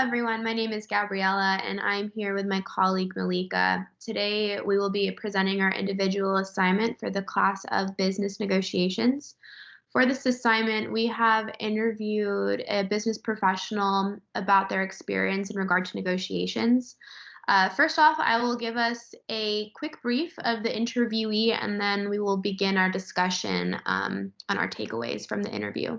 everyone. My name is Gabriella, and I'm here with my colleague Mallika. Today, we will be presenting our individual assignment for the class of business negotiations. For this assignment, we have interviewed a business professional about their experience in regard to negotiations. First off, I will give us a quick brief of the interviewee, and then we will begin our discussion on our takeaways from the interview.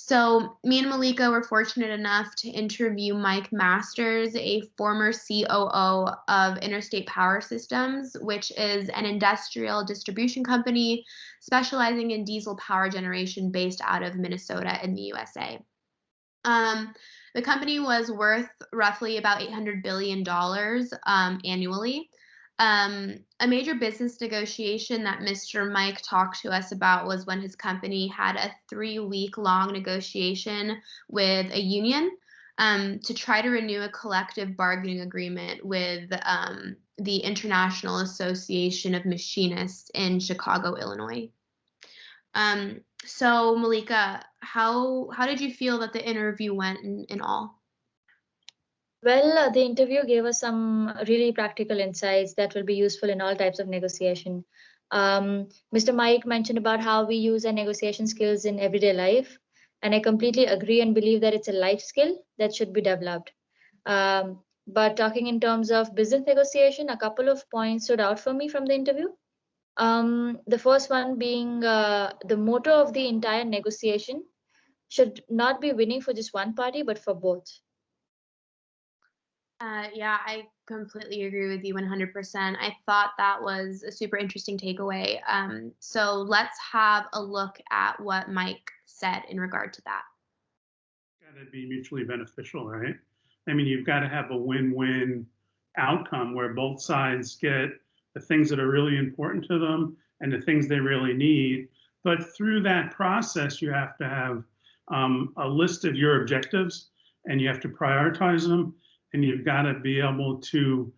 So me and Mallika were fortunate enough to interview Mike Masters, a former COO of Interstate Power Systems, which is an industrial distribution company specializing in diesel power generation based out of Minnesota in the USA. The company was worth roughly about $800 billion annually. A major business negotiation that Mr. Mike talked to us about was when his company had a 3-week-long negotiation with a union to try to renew a collective bargaining agreement with the International Association of Machinists in Chicago, Illinois. So Mallika, how did you feel that the interview went in all? Well, the interview gave us some really practical insights that will be useful in all types of negotiation. Mr. Mike mentioned about how we use our negotiation skills in everyday life, and I completely agree and believe that it's a life skill that should be developed. But talking in terms of business negotiation, a couple of points stood out for me from the interview. The first one being the motto of the entire negotiation should not be winning for just one party, but for both. Yeah, I completely agree with you 100%. I thought that was a super interesting takeaway. So let's have a look at what Mike said in regard to that. It's got to be mutually beneficial, right? I mean, you've got to have a win-win outcome where both sides get the things that are really important to them and the things they really need. But through that process, you have to have a list of your objectives, and you have to prioritize them. And you've got to be able to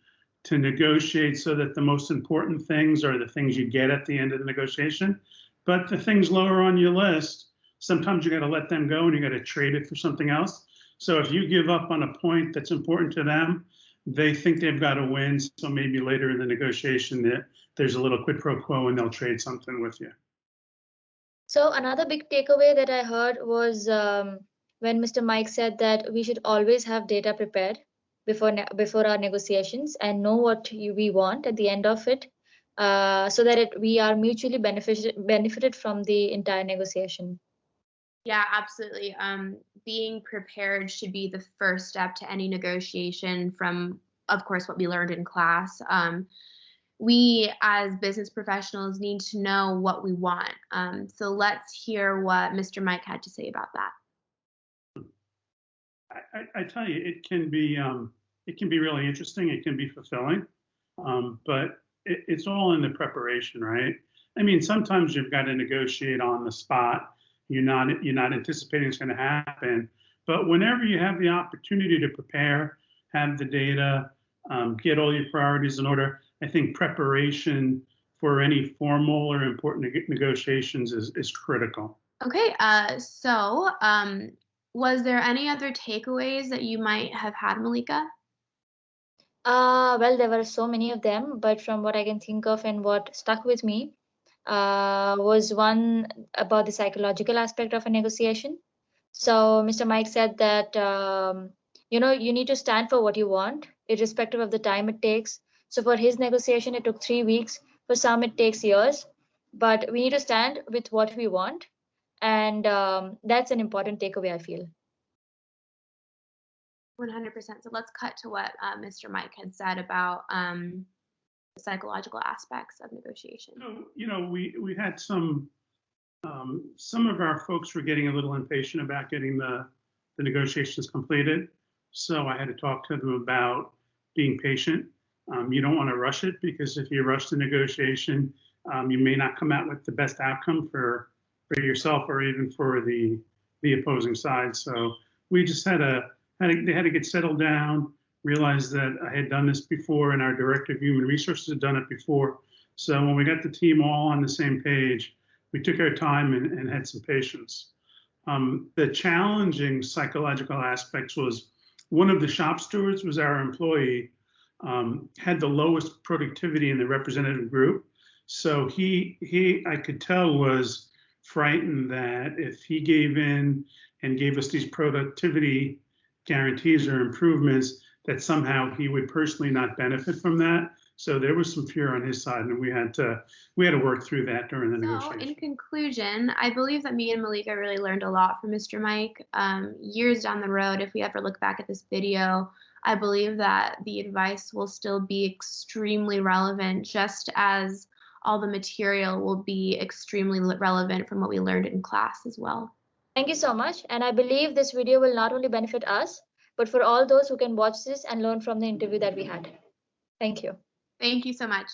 negotiate so that the most important things are the things you get at the end of the negotiation. But the things lower on your list, sometimes you got to let them go and you got to trade it for something else. So if you give up on a point that's important to them, they think they've got to win. So maybe later in the negotiation, there's a little quid pro quo and they'll trade something with you. So another big takeaway that I heard was when Mr. Mike said that we should always have data prepared before our negotiations and know what we want at the end of it, so that we are mutually benefited from the entire negotiation. Yeah, absolutely. Being prepared should be the first step to any negotiation from, of course, what we learned in class. We as business professionals need to know what we want. So let's hear what Mr. Mike had to say about that. I tell you, it can be really interesting. It can be fulfilling, but it's all in the preparation, right? I mean, sometimes you've got to negotiate on the spot. You're not anticipating it's going to happen. But whenever you have the opportunity to prepare, have the data, get all your priorities in order, I think preparation for any formal or important negotiations is critical. Okay, so was there any other takeaways that you might have had, Mallika? Well, there were so many of them, but from what I can think of and what stuck with me was one about the psychological aspect of a negotiation. So Mr. Mike said that, you need to stand for what you want, irrespective of the time it takes. So for his negotiation, it took 3 weeks. For some, it takes years. But we need to stand with what we want. And that's an important takeaway, I feel. 100%. So let's cut to what Mr. Mike had said about the psychological aspects of negotiation. So, we had some of our folks were getting a little impatient about getting the negotiations completed. So I had to talk to them about being patient. You don't want to rush it, because if you rush the negotiation, you may not come out with the best outcome for yourself or even for the opposing side. So we just they had to get settled down, realize that I had done this before and our director of human resources had done it before. So when we got the team all on the same page, we took our time and had some patience. The challenging psychological aspects was one of the shop stewards was our employee, had the lowest productivity in the representative group. So I could tell, was frightened that if he gave in and gave us these productivity guarantees or improvements, that somehow he would personally not benefit from that. So there was some fear on his side, and we had to work through that during the So, negotiation. in conclusion, I believe that me and Mallika really learned a lot from Mr. Mike. Years down the road, if we ever look back at this video, I believe that the advice will still be extremely relevant, just as all the material will be extremely relevant from what we learned in class as well. Thank you so much. And I believe this video will not only benefit us, but for all those who can watch this and learn from the interview that we had. Thank you. Thank you so much.